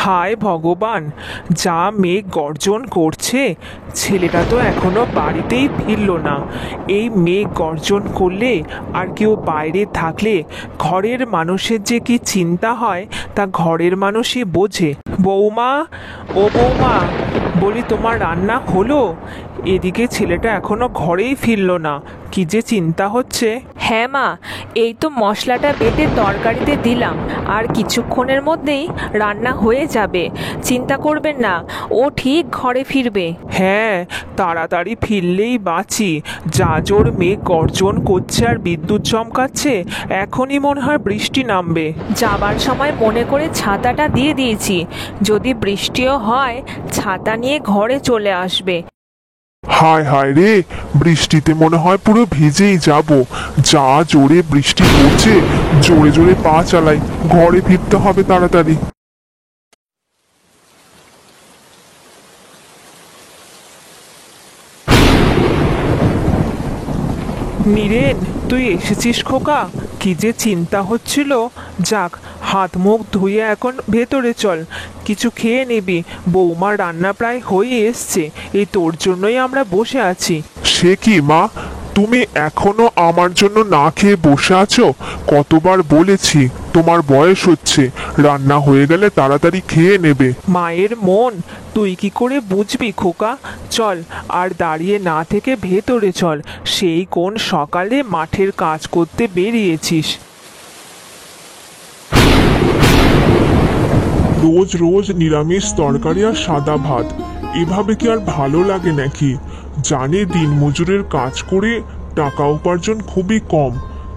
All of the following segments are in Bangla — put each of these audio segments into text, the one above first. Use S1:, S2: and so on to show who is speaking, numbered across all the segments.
S1: হায় ভগবান, যা মেঘ গর্জন করছে, ছেলেটা তো এখনো বাড়িতেই ফিরল না। এই মেঘ গর্জন করলে আর কেউ বাইরে থাকলে ঘরের মানুষের যে কি চিন্তা হয় তা ঘরের মানুষই বোঝে। বৌমা, ও বৌমা, বলি তোমার রান্না হলো? এদিকে ছেলেটা এখনো ঘরেই ফিরল না, কি যে চিন্তা হচ্ছে।
S2: হ্যাঁ মা, এই তো মশলাটা বেটে তরকারিতে দিলাম, আর কিছুক্ষণের মধ্যেই রান্না হয়ে যাবে। চিন্তা করবেন না, ও ঠিক ঘরে ফিরবে।
S1: হ্যাঁ, তাড়াতাড়ি ফিরলেই বাঁচি। যা জোর মেঘ গর্জন করছে আর বিদ্যুৎ চমকাচ্ছে, এখনই মনে হয় বৃষ্টি নামবে।
S2: যাবার সময় মনে করে ছাতাটা দিয়ে দিয়েছি, যদি বৃষ্টিও হয় ছাতা নিয়ে ঘরে চলে আসবে।
S3: হায় হায় রে, বৃষ্টিতে মনে হয় পুরো ভিজেই যাব। যা জোরে বৃষ্টি পড়ছে, জোরে জোরে পা চালাই, ঘরে ফিরতে হবে তাড়াতাড়ি।
S1: নীরেন, তুই এসেছিস খোকা? কি যে চিন্তা হচ্ছিল। যাক, হাত মুখ ধুয়ে এখন ভেতরে চল, কিছু খেয়ে নিবি। বৌমার রান্না প্রায় হয়ে এসছে, এই তোর জন্যই আমরা বসে আছি।
S3: সে কি মা, তুমি এখনো আমার জন্য না খেয়ে বসে আছো? কতবার বলেছি তোমার বয়স হচ্ছে, রান্না হয়ে গেলে তাড়াতাড়ি খেয়ে নেবে।
S1: মায়ের মন তুই কি করে বুঝবি খোকা? চল, আর দাঁড়িয়ে না থেকে ভেতরে চল। সেই কোন সকালে মাঠের কাজ করতে বেরিয়েছিস।
S3: রোজ রোজ নিরামিষ তরকারি আর সাদা ভাত, এভাবে কি আর ভালো লাগে নাকি? জানি দিনমজুরের কাজ করে টাকা উপার্জন খুবই কম,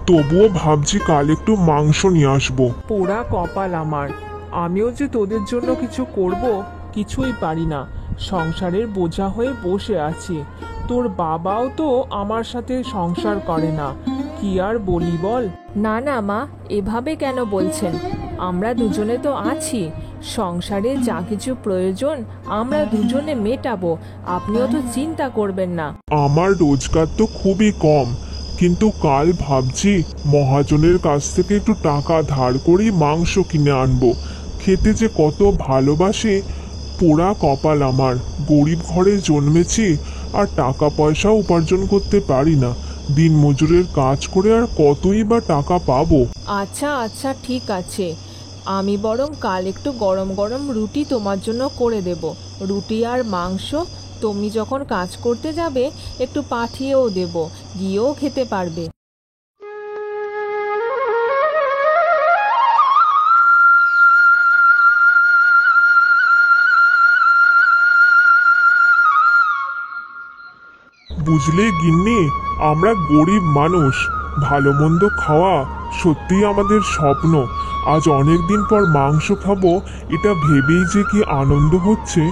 S3: তবুও ভাবছি কাল একটু মাংস নিয়ে আসবো।
S1: পোড়া কপাল আমার, আমিও যে তোদের জন্য কিছু করব কিছুই পারি না। সংসারের বোঝা হয়ে বসে আছি। তোর বাবাও তো আমার সাথে সংসার করে না, কি আর বলি বল।
S2: না না মা, এভাবে কেন বলছেন? আমরা দুজনে তো আছি, সংসারে যা কিছু প্রয়োজন আমরা দুজনে মেটাবো, আপনিও তো চিন্তা করবেন না।
S3: আমার রোজগার তো খুবই কম, কিন্তু কাল ভাবছি মহাজনের কাছ থেকে একটু টাকা ধার করেই মাংস কিনে আনবো। খেতে যে কত ভালোবাসে। পোড়া কপাল আমার, গরিব ঘরে জন্মেছি আর টাকা পয়সা উপার্জন করতে পারি না। দিন মজুরের কাজ করে আর কতই বা টাকা পাবো।
S2: আচ্ছা আচ্ছা, ঠিক আছে, আমি বরং কাল একটু গরম গরম রুটি তোমার জন্য করে দেব। রুটি আর মাংস তুমি যখন কাজ করতে যাবে একটু পাঠিয়েও দেব, গিয়েও খেতে পারবে।
S3: বুঝলে গিন্নি, আমরা গরিব মানুষ, ভালো মন্দ খাওয়া সত্যিই আমাদের স্বপ্ন। আজ অনেক দিন পর মাংস খাবো, এটা ভেবেই যে কি আনন্দ হচ্ছে।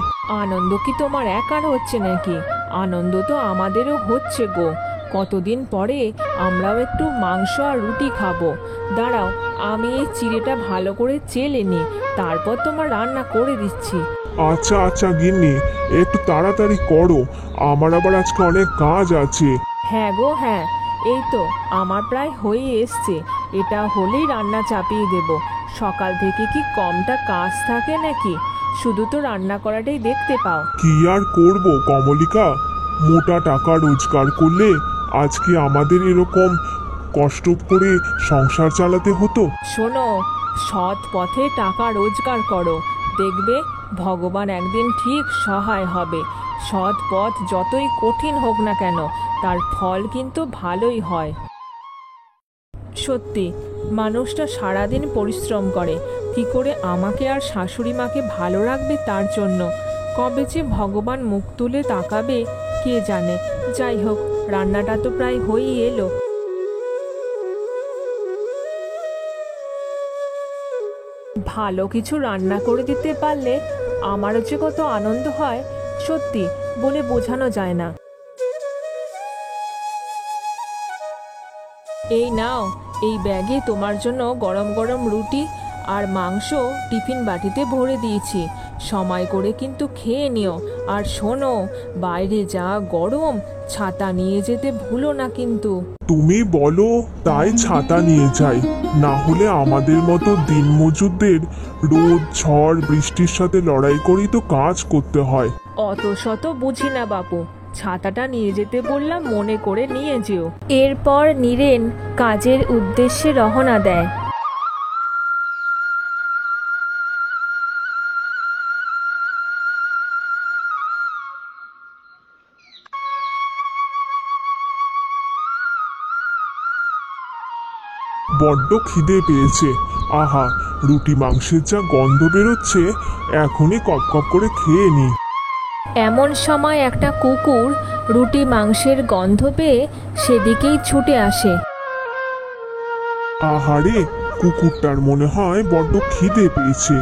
S2: আনন্দ কি তোমার একার হচ্ছে নাকি? আনন্দ তো আমাদেরও হচ্ছে গো। কতদিন পরে আমরাও একটু মাংস আর রুটি খাবো। দাঁড়াও, আমি এই চিড়েটা ভালো করে চেলে নি, তারপর তোমার রান্না করে দিচ্ছি।
S3: আচ্ছা আচ্ছা গিন্নি, একটু তাড়াতাড়ি করো, আমার আবার আজকে অনেক কাজ আছে।
S2: হ্যাঁ গো হ্যাঁ, এই তো আমার প্রায় হয়ে এসছে, এটা হলেই রান্না চাপিয়ে দেব। সকাল থেকে কি কমটা কাজ থাকে নাকি? শুধু তো রান্না করাটাই দেখতে পাও।
S3: কি আর করব কমলিকা, মোটা টাকা রোজগার করলে আজকে আমাদের এরকম কষ্ট করে সংসার চালাতে হতো।
S2: শোনো, সৎ পথে টাকা রোজগার করো, দেখবে ভগবান একদিন ঠিক সহায় হবে। সৎ পথ যতই কঠিন হোক না কেন, তার ফল কিন্তু ভালোই হয়। সত্যি, মানুষটা সারাদিন পরিশ্রম করে, কি করে আমাকে আর শাশুড়ি মাকে ভালো রাখবে তার জন্য। কবে যে ভগবান মুখ তুলে তাকাবে কে জানে। যাই হোক, রান্নাটা তো প্রায় হয়েই এলো। ভালো কিছু রান্না করে দিতে পারলে আমারও যে কত আনন্দ হয়, সত্যি বলে বোঝানো যায় না। এই নাও, এই ব্যাগে তোমার জন্য গরম গরম রুটি আর মাংস টিফিন বাটিতে ভরে দিয়েছি, সময় করে কিন্তু খেয়ে নিও। আর শোনো, বাইরে যা গরম, ছাতা নিয়ে যেতে ভুলো না কিন্তু।
S3: তুমি বলো তাই ছাতা নিয়ে যাই, না হলে আমাদের মতো দিনমজুরদের রোদ ঝড় বৃষ্টির সাথে লড়াই করেই তো কাজ করতে হয়।
S2: অত শত বুঝি না বাপু, ছাতাটা নিয়ে যেতে বললাম মনে করে নিয়ে যেও। এরপর নীরেন কাজের উদ্দেশ্যে রওনা দেয়।
S3: বড্ড খিদে পেয়েছে। আহা, রুটি মাংসের যা গন্ধ বেরোচ্ছে, এখনই কপ কপ করে খেয়ে নি।
S2: এমন সময় একটা কুকুর রুটি মাংসের গন্ধ পেয়ে সেদিকেই ছুটে আসে।
S3: আহারে, কুকুরটার মনে হয় বড্ড খিদে পেয়েছে।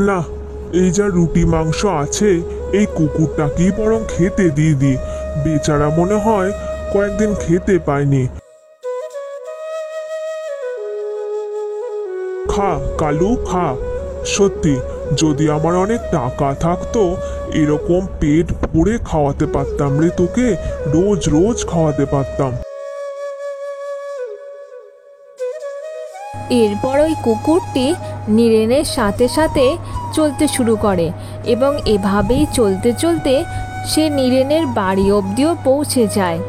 S3: না, এই যা রুটি মাংস আছে, এই কুকুরটাকেই বরং খেতে দিয়ে দিই। বেচারা মনে হয় কয়েকদিন খেতে পায়নি। খা কালু, খা। সত্যি, যদি আমার অনেক টাকা থাকতো, এরকম পেট ভরে খাওয়াতে পারতাম রে তোকে, রোজ রোজ খাওয়াতে পারতাম।
S2: এরপর ওই কুকুরটি নীরেনের সাথে সাথে চলতে শুরু করে এবং এভাবেই চলতে চলতে সে নীরেনের বাড়ি অবধিও পৌঁছে যায়।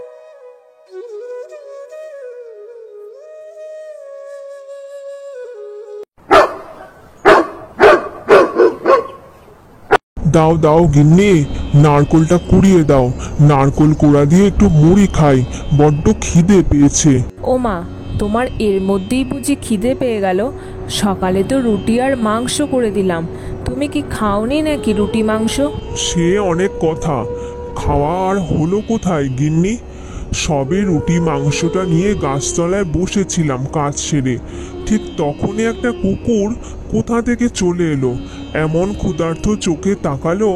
S3: দাও দাও গিন্নি, নারকোলটা কুড়িয়ে দাও। নারকোল কোড়া দিয়ে একটু মুড়ি খাই, বড্ড খিদে পেয়েছে।
S2: ও মা, তোমার এর মধ্যেই বুঝি খিদে পেয়ে গেল? সকালে তো রুটি আর মাংস করে দিলাম, তুমি কি খাওনি নাকি রুটি মাংস?
S3: সে অনেক কথা, খাওয়া আর হলো কোথায় গিন্নি? সবে রুটি মাংসটা নিয়ে গাছতলায় বসেছিলাম কাজ সেরে, ঠিক তখনই একটা কুকুর কোথা থেকে চলে এলো। এমন ক্ষুধার্ত চোখে তাকালো,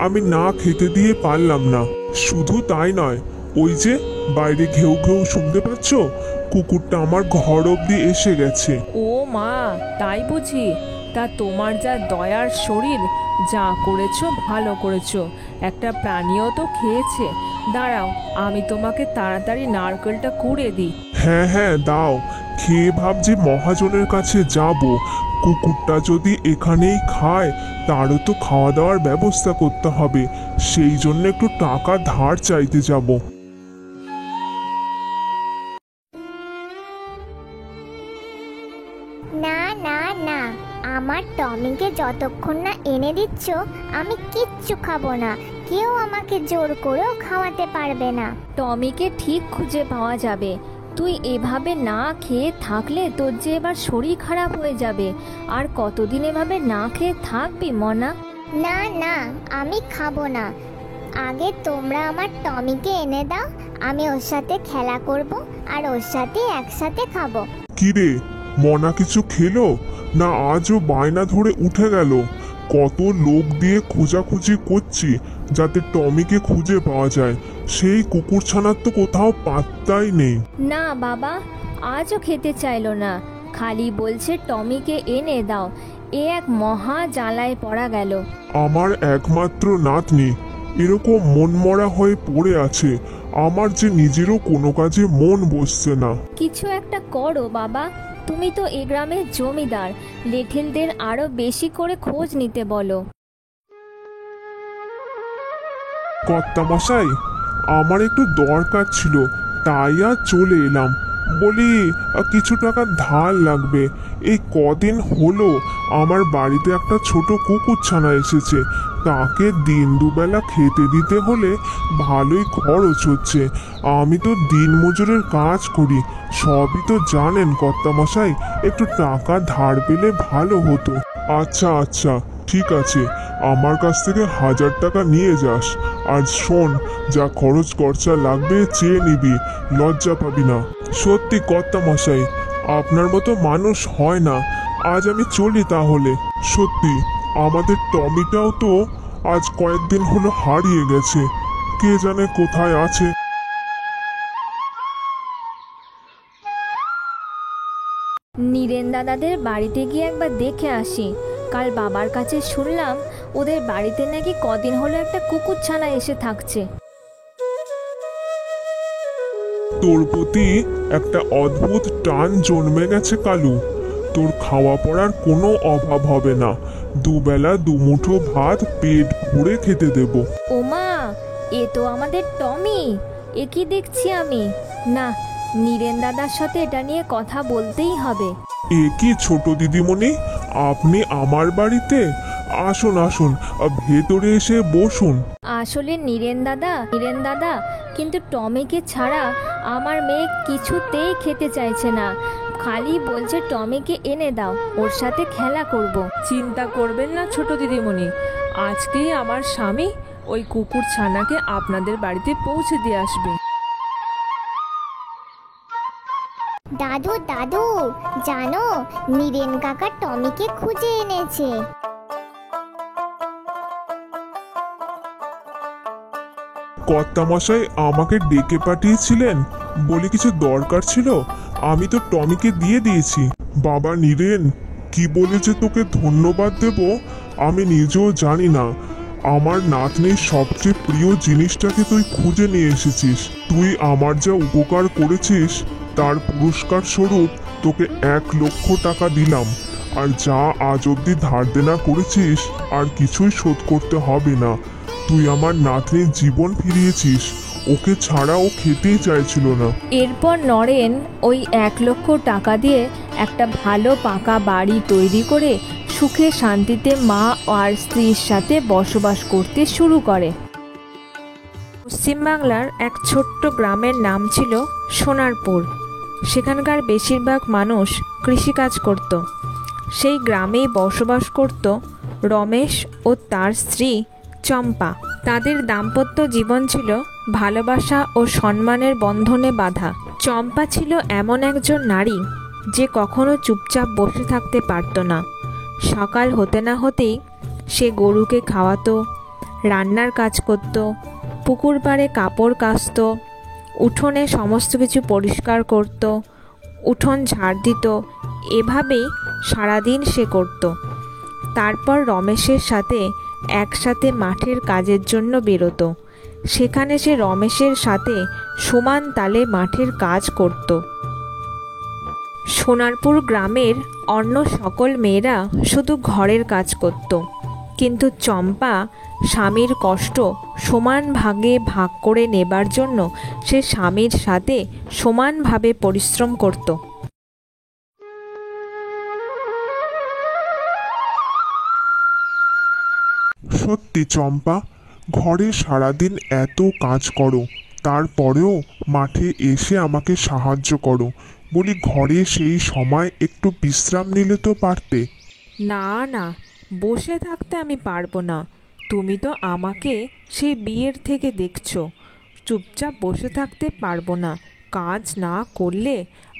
S3: আমি না খেতে দিয়ে পারলাম না। শুধু তাই নয়, ওই যে বাইরে ঘেউ ঘেউ শুনতে পাচ্ছ, কুকুরটা আমার ঘর অবধি এসে গেছে।
S2: ও মা, তাই বুঝি? তা তোমার যা দয়ার শরীর, যা করেছো ভালো করেছো, একটা প্রাণীও তো খেয়েছে। দাঁড়াও, আমি তোমাকে তাড়াতাড়ি নারকেলটা কুড়ে দিই।
S3: হ্যাঁ হ্যাঁ, দাও। খেয়ে ভাবছি মহাজনের কাছে যাব। কুকুরটা যদি এখানেই খায়, তারও তো খাওয়া দাওয়ার ব্যবস্থা করতে হবে। সেই জন্য একটু টাকা ধার চাইতে যাব।
S4: না না না, আমার টমিকে যতক্ষণ না এনে দিচ্ছ, আমি কিচ্ছু খাবো না। কেউ আমাকে জোর করেও খাওয়াতে পারবে না।
S5: টমিকে ঠিক খুঁজে পাওয়া যাবে। তুই এভাবে না খেয়ে থাকলে তোর যে এবার শরীর খারাপ হয়ে যাবে। আর কতদিন এভাবে না খেয়ে থাকবি মনা?
S4: না না, আমি খাবো না। আগে তোমরা আমার টমিকে এনে দাও, আমি ওর সাথে খেলা করব আর ওর সাথে একসাথে খাবো।
S3: কিরে, মনা কিছু খেলো না? আজও বায়না ধরে উঠে গেল। কত লোক দিয়ে খোঁজাখুঁজি করছি যাতে টমিকে খুঁজে পাওয়া যায়, সেই কুকুরছানার তো কোথাও পাত্তাই নেই।
S5: না বাবা, আজও খেতে চাইলো না, খালি বলছে টমিকে এনে দাও। এ এক মহা জ্বালায় পড়া গেল।
S3: আমার একমাত্র নাতনি এরকম মনমরা হয়ে পড়ে আছে। আমার যে নিজেরও কোনো কাজে মন বসছে না।
S5: কিছু একটা করো বাবা, তুমি তো এ গ্রামের জমিদার। লেঠেলদের আরো বেশি করে খোঁজ নিতে বলো।
S3: কর্তামশাই, আমার একটু দরকার ছিল, তাই আর চলে এলাম। বলি, কিছু টাকা ধার লাগবে। এই কদিন হলো আমার বাড়িতে একটা ছোট কুকুরছানা এসেছে, তাকে দিন দুবেলা খেতে দিতে হলে ভালোই খরচ হচ্ছে। আমি তো দিনমজুরের কাজ করি, সবই তো জানেন কর্তামশাই। একটু টাকা ধার পেলে ভালো হতো। আচ্ছা আচ্ছা, ঠিক আছে, আমার কাছ থেকে 1000 টাকা নিয়ে যাস। আর শোন, যা খরচ খরচা লাগবে চেয়ে নিবি, লজ্জা পাবি না। সত্যি কর্তামশাই, আপনার মতো মানুষ হয় না। আজ আমি চলি তাহলে। সত্যি, আমাদের টমিটাও তো আজ কয়েকদিন হলো হারিয়ে গেছে, কে জানে কোথায় আছে।
S5: নীরেন দাদাদের বাড়িতে গিয়ে একবার দেখে আসি। কাল বাবার কাছে শুনলাম ওদের বাড়িতে নাকি কদিন হলো একটা কুকুরছানা এসে থাকছে।
S3: তোর প্রতি একটা অদ্ভুত টান জন্মে গেছে কালু। তোর খাওয়া পড়ার কোনো অভাব হবে না, দুবেলা দুমুঠো ভাত পেট ভরে খেতে দেব।
S5: ওমা, এ তো আমাদের টমি। এ কি দেখছি আমি? না, নীরেন দাদার সাথে এটা নিয়ে কথা বলতেই হবে।
S3: এ কি ছোট দিদিমণি, আপনি আমার বাড়িতে? আসুন আসুন, ভেতরে এসে বসুন।
S5: আসলে নীরেন দাদা, কিন্তু টমিকে ছাড়া আমার মেয়ে কিছুতেই খেতে চাইছে না। খালি বলছে টমিকে এনে দাও, ওর সাথে খেলা করব।
S2: চিন্তা করবেন না ছোট দিদিমণি, আজকেই আমার স্বামী ওই কুকুর ছানাকে আপনাদের বাড়িতে পৌঁছে দিয়ে আসবে।
S4: দাদু দাদু, জানো নীরেন কাকা টমিকে খুঁজে এনেছে।
S3: কর্তামশাই আমাকে ডেকে পাঠিয়েছিলেন, বলে কিছু দরকার ছিল? আমি তো টমিকে দিয়ে দিয়েছি। বাবা নীরেন, কি বলে যে তোকে ধন্যবাদ দেব আমি নিজেও জানি না। আমার নাতনির সবচেয়ে প্রিয় জিনিসটাকে তুই খুঁজে নিয়ে এসেছিস। তুই আমার যা উপকার করেছিস তার পুরস্কার স্বরূপ তোকে 1,00,000 টাকা দিলাম। আর যা আজ অব্দি ধার দেনা করেছিস আর কিছুই শোধ করতে হবে না। তুই আমার নাতনির জীবন ফিরিয়েছিস। ওকে ছাড়া ও খেতেই চাইছিল না।
S5: এরপর নরেন ওই 1,00,000 টাকা দিয়ে একটা ভালো পাকা বাড়ি তৈরি করে সুখে শান্তিতে মা আর স্ত্রীর সাথে বসবাস করতে শুরু করে।
S2: পশ্চিমবাংলার এক ছোট্ট গ্রামের নাম ছিল সোনারপুর। সেখানকার বেশিরভাগ মানুষ কৃষিকাজ করত। সেই গ্রামেই বসবাস করত রমেশ ও তার স্ত্রী চম্পা। তাদের দাম্পত্য জীবন ছিল ভালোবাসা ও সম্মানের বন্ধনে বাঁধা। চম্পা ছিল এমন একজন নারী যে কখনো চুপচাপ বসে থাকতে পারত না। সকাল হতে না হতেই সে গরুকে খাওয়াতো, রান্নার কাজ করত, পুকুর পাড়ে কাপড় কাচত, উঠোনে সমস্ত কিছু পরিষ্কার করত, উঠোন ঝাড় দিত। এভাবেই সারাদিন সে করত। তারপর রমেশের সাথে একসাথে মাঠের কাজের জন্য বেরোতো। সেখানে সে রমেশের সাথে সমান তালে মাঠের কাজ করত। সোনারপুর গ্রামের অন্য সকল মেয়েরা শুধু ঘরের কাজ করত, কিন্তু চম্পা স্বামীর কষ্ট সমান ভাগে ভাগ করে নেবার জন্য সে স্বামীর সাথে সমানভাবে পরিশ্রম করত।
S3: সত্যি চম্পা, ঘরে সারাদিন এত কাজ করো, তারপরেও মাঠে এসে আমাকে সাহায্য করো। বলি ঘরে সেই সময় একটু বিশ্রাম নিলে তো পারতে।
S2: না না, বসে থাকতে আমি পারবো না। তুমি তো আমাকে সেই বিয়ের থেকে দেখছো। চুপচাপ বসে থাকতে পারবো না। কাজ না করলে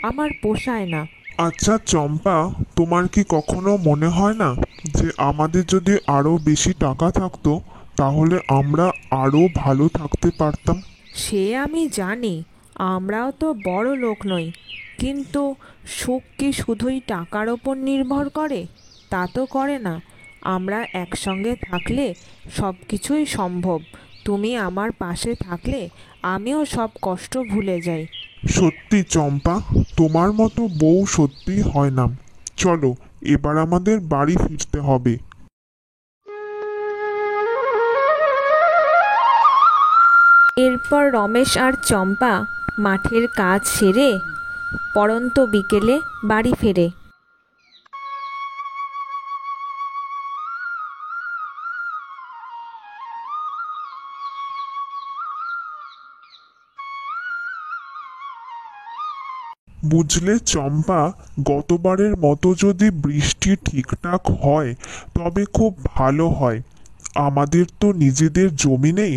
S2: আমার পোষায় না।
S3: আচ্ছা চম্পা, তোমার কি কখনো মনে হয় না যে আমাদের যদি আরো বেশি টাকা থাকতো তাহলে আমরা আরো ভালো থাকতে পারতাম?
S2: সে আমি জানি, আমরাও তো বড় লোক নই, কিন্তু সুখ কি শুধুই টাকার ওপর নির্ভর করে? তা তো করে না। আমরা একসঙ্গে থাকলে সব কিছুই সম্ভব। তুমি আমার পাশে থাকলে আমিও সব কষ্ট ভুলে যাই।
S3: সত্যি চম্পা, তোমার মতো বউ সত্যি হয় না। চলো এবার আমাদের বাড়ি ফিরতে হবে।
S2: এরপর রমেশ আর চম্পা মাঠের কাজ সেরে পড়ন্ত বিকেলে বাড়ি ফেরে।
S3: বুঝলে চম্পা, গতবারের মতো যদি বৃষ্টি ঠিকঠাক হয় তবে খুব ভালো হয়। আমাদের তো নিজেদের জমি নেই,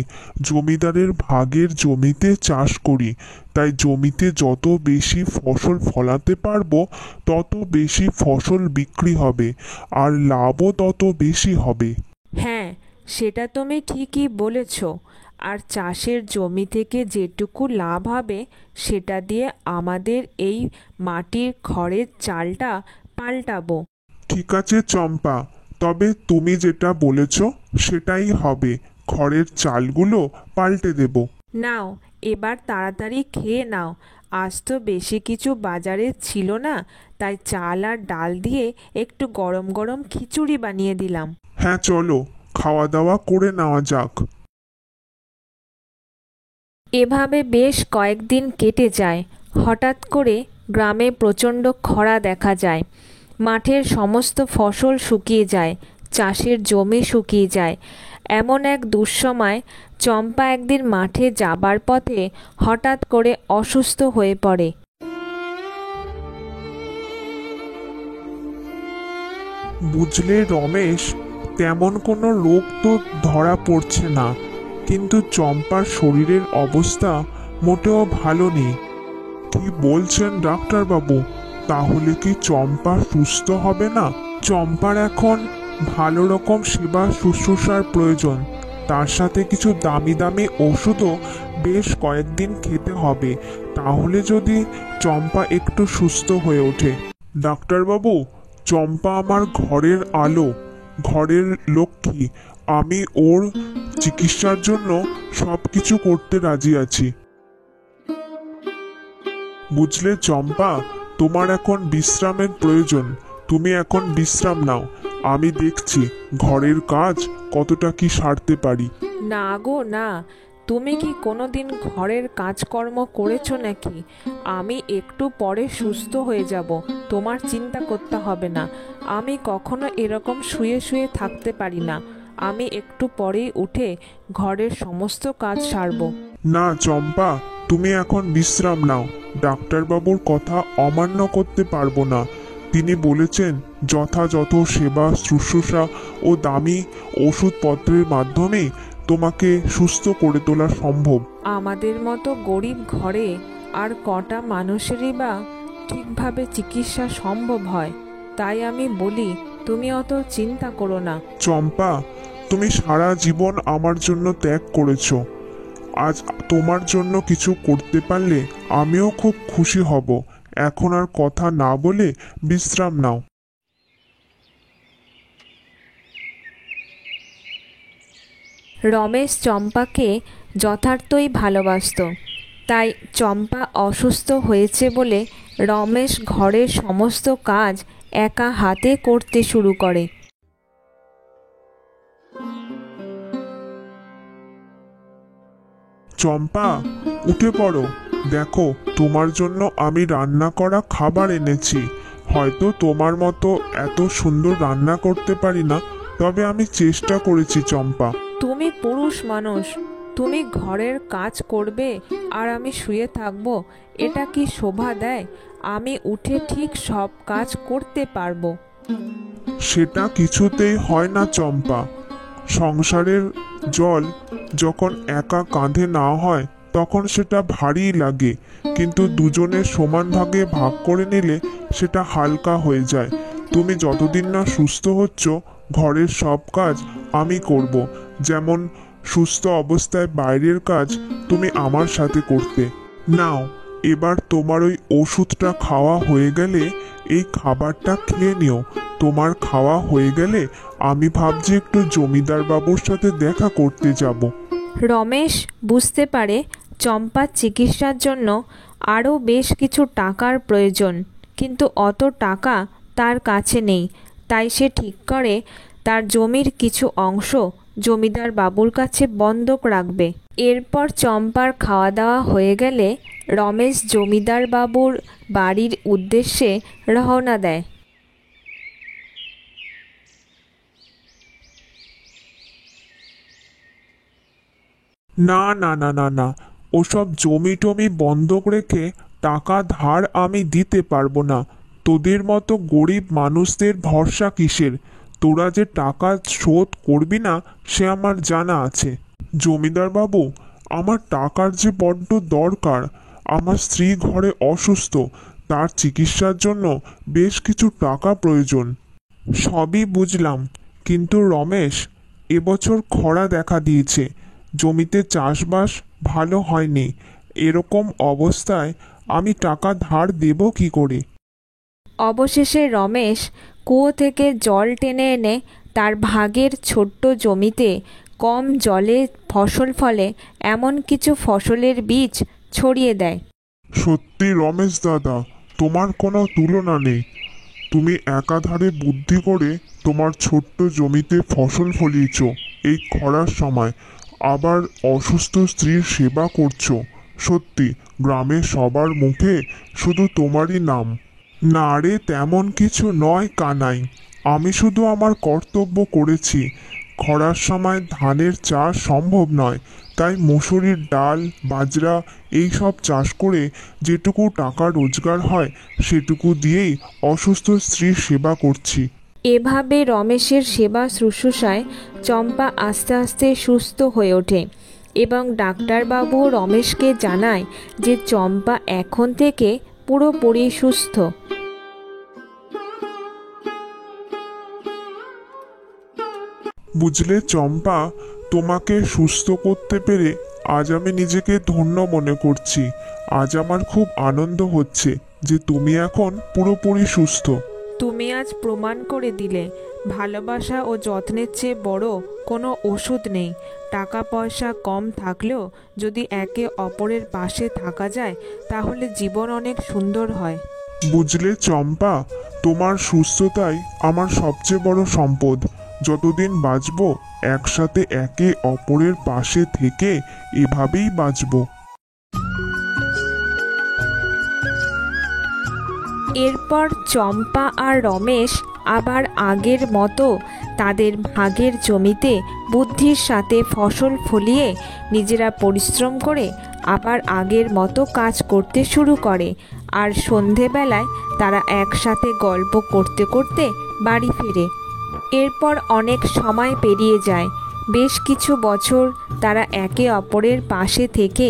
S3: জমিদারের ভাগের জমিতে চাষ করি। তাই জমিতে যত বেশি ফসল ফলাতে পারবো তত বেশি ফসল বিক্রি হবে আর লাভও তত বেশি হবে।
S2: হ্যাঁ, সেটা তুমি ঠিকই বলেছ। আর চাষের জমি থেকে যেটুকু লাভ হবে সেটা দিয়ে আমাদের এই মাটির খড়ের চালটা পাল্টাবো।
S3: ঠিক আছে চম্পা, তবে তুমি যেটা বলেছ সেটাই হবে, খড়ের চালগুলো পাল্টে দেব।
S2: নাও এবার তাড়াতাড়ি খেয়ে নাও, আজ তো বেশি কিছু বাজারে ছিল না, তাই চাল আর ডাল দিয়ে একটু গরম গরম খিচুড়ি বানিয়ে দিলাম।
S3: হ্যাঁ চলো, খাওয়া দাওয়া করে নেওয়া যাক।
S2: এভাবে বেশ কয়েকদিন কেটে যায়। হঠাৎ করে গ্রামে প্রচণ্ড খরা দেখা যায়। মাঠের সমস্ত ফসল শুকিয়ে যায়, চাষের জমি শুকিয়ে যায়। এমন এক দুঃসময় চম্পা একদিন মাঠে যাবার পথে হঠাৎ করে অসুস্থ হয়ে পড়ে।
S3: বুঝলে রমেশ, তেমন কোনো রোগ তো ধরা পড়ছে না, কিন্তু চম্পার শরীরের অবস্থা মোটেও ভালো নেই। কি বলছেন ডাক্তারবাবু? তাহলে কি চম্পা সুস্থ হবে না? চম্পার এখন ভালো রকম সেবা শুশ্রূষার প্রয়োজন, তার সাথে কিছু দামি দামি ওষুধও বেশ কয়েকদিন খেতে হবে, তাহলে যদি চম্পা একটু সুস্থ হয়ে ওঠে। ডাক্তারবাবু, চম্পা আমার ঘরের আলো, ঘরের লক্ষ্মী, আমি ওর চিকিৎসার জন্য সব কিছু করতে রাজি আছি। বুঝলে চম্পা, তোমার এখন বিশ্রামের প্রয়োজন, তুমি এখন বিশ্রাম নাও, আমি দেখছি ঘরের কাজ কতটা কি সারতে পারি।
S2: না গো না, তুমি কি কোনোদিন ঘরের কাজকর্ম করেছো নাকি? আমি একটু পরে সুস্থ হয়ে যাব, তোমার চিন্তা করতে হবে না। আমি কখনো এরকম শুয়ে শুয়ে থাকতে পারি না, আমি একটু পরেই উঠে ঘরের সমস্ত কাজ সারব।
S3: না চম্পা, তুমি এখন বিশ্রাম নাও, ডাক্তারবাবুর কথা অমান্য করতে পারবো না। তিনি বলেছেন যথাযথ সেবা শুশ্রূষা ও দামি ওষুধপত্রের মাধ্যমে তোমাকে সুস্থ করে তোলা সম্ভব।
S2: আমাদের মতো গরিব ঘরে আর কটা মানুষেরই বা ঠিকভাবে চিকিৎসা সম্ভব হয়? তাই আমি বলি তুমি অত চিন্তা করো না।
S3: চম্পা, তুমি সারা জীবন আমার জন্য ত্যাগ করেছো, আজ তোমার জন্য কিছু করতে পারলে আমিও খুব খুশি হব। এখন আর কথা না বলে বিশ্রাম নাও।
S2: রমেশ চম্পাকে যথার্থই ভালোবাসত, তাই চম্পা অসুস্থ হয়েছে বলে রমেশ ঘরের সমস্ত কাজ একা হাতে করতে শুরু করে।
S3: চম্পা, উঠে পড়ো, দেখো তোমার জন্য আমি রান্না করা খাবার এনেছি। হয়তো তোমার মতো এত সুন্দর রান্না করতে পারি না, তবে আমি চেষ্টা করেছি চম্পা।
S2: তুমি পুরুষ মানুষ, তুমি ঘরের কাজ করবে আর আমি শুয়ে থাকবো, এটা কি শোভা দেয়? আমি উঠে ঠিক সব কাজ করতে পারবো।
S3: সেটা কিছুতেই হয় না চম্পা। সংসারের জল যখন একা কাঁধে না হয় তখন সেটা ভারী লাগে, কিন্তু দুজনের সমান ভাগে ভাগ করে নিলে সেটা হালকা হয়ে যায়। তুমি যতদিন না সুস্থ হচ্ছ ঘরের সব কাজ আমি করব, যেমন সুস্থ অবস্থায় বাইরের কাজ তুমি আমার সাথে করতে। নাও, এবার তোমার ওই ওষুধটা খাওয়া হয়ে গেলে এই খাবারটা খেয়ে নিও। তোমার খাওয়া হয়ে গেলে আমি ভাবছি একটু জমিদার বাবুর সাথে দেখা করতে যাব।
S2: রমেশ বুঝতে পারে চম্পার চিকিৎসার জন্য আরও বেশ কিছু টাকার প্রয়োজন, কিন্তু অত টাকা তার কাছে নেই। তাই সে ঠিক করে তার জমির কিছু অংশ জমিদার বাবুর কাছে বন্ধক রাখবে। এরপর চম্পার খাওয়া দাওয়া হয়ে গেলে রমেশ জমিদার বাবুর বাড়ির উদ্দেশ্যে রওনা দেয়।
S3: না না না না না, ওসব জমি টমি বন্ধক রেখে টাকা ধার আমি দিতে পারবো না। তোদের মতো গরিব মানুষদের ভরসা কিসের? তোরা যে টাকা শোধ করবি না সে আমার জানা আছে। জমিদার বাবু, আমার টাকার যে বড্ড দরকার। আমার স্ত্রী ঘরে অসুস্থ, তার চিকিৎসার জন্য বেশ কিছু টাকা প্রয়োজন। সবই বুঝলাম, কিন্তু রমেশ, এবছর খরা দেখা দিয়েছে, জমিতে চাষবাস ভালো হয়নি। এরকম অবস্থায় আমি টাকা ধার দেব কি করে?
S2: অবশেষে রমেশ কুয়ো থেকে জল টেনে এনে তার ভাগের ছোট্ট জমিতে কম জলে ফসল ফলে এমন কিছু ফসলের বীজ ছড়িয়ে দেয়।
S3: সত্যি রমেশ দাদা, তোমার কোনো তুলনা নেই। তুমি একাধারে বুদ্ধি করে তোমার ছোট্ট জমিতে ফসল ফলিয়েছ এই খরার সময়, আবার অসুস্থ স্ত্রীর সেবা করছো। সত্যি গ্রামের সবার মুখে শুধু তোমারই নাম। না রে, তেমন কিছু নয় কানাই, আমি শুধু আমার কর্তব্য করেছি। খরার সময় ধানের চাষ সম্ভব নয়, তাই মসুরির ডাল, বাজরা এই সব চাষ করে যেটুকু টাকা রোজগার হয় সেটুকু দিয়েই অসুস্থ স্ত্রীর সেবা করছি।
S2: এভাবে রমেশের সেবা শুশ্রূষায় চম্পা আস্তে আস্তে সুস্থ হয়ে ওঠে এবং ডাক্তারবাবু রমেশকে জানায় যে চম্পা এখন থেকে পুরোপুরি সুস্থ।
S3: বুঝলে চম্পা, তোমাকে সুস্থ করতে পেরে আজ আমি নিজেকে ধন্য মনে করছি। আজ আমার খুব আনন্দ হচ্ছে যে তুমি এখন পুরোপুরি সুস্থ।
S2: তুমি আজ প্রমাণ করে দিলে ভালোবাসা ও যত্নের চেয়ে বড় কোনো ওষুধ নেই। টাকা পয়সা কম থাকলেও যদি একে অপরের পাশে থাকা যায় তাহলে জীবন অনেক সুন্দর হয়।
S3: বুঝলে চম্পা, তোমার সুস্থতাই আমার সবচেয়ে বড় সম্পদ। যতদিন বাঁচব একসাথে একে অপরের পাশে থেকে এভাবেই বাঁচব।
S2: এরপর চম্পা আর রমেশ আবার আগের মতো তাদের ভাগের জমিতে বুদ্ধির সাথে ফসল ফলিয়ে নিজেরা পরিশ্রম করে আবার আগের মতো কাজ করতে শুরু করে। আর সন্ধেবেলায় তারা একসাথে গল্প করতে করতে বাড়ি ফেরে। এরপর অনেক সময় পেরিয়ে যায়, বেশ কিছু বছর তারা একে অপরের পাশে থেকে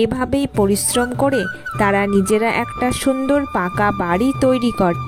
S2: এভাবেই পরিশ্রম করে তারা নিজেরা একটা সুন্দর পাকা বাড়ি তৈরি করে।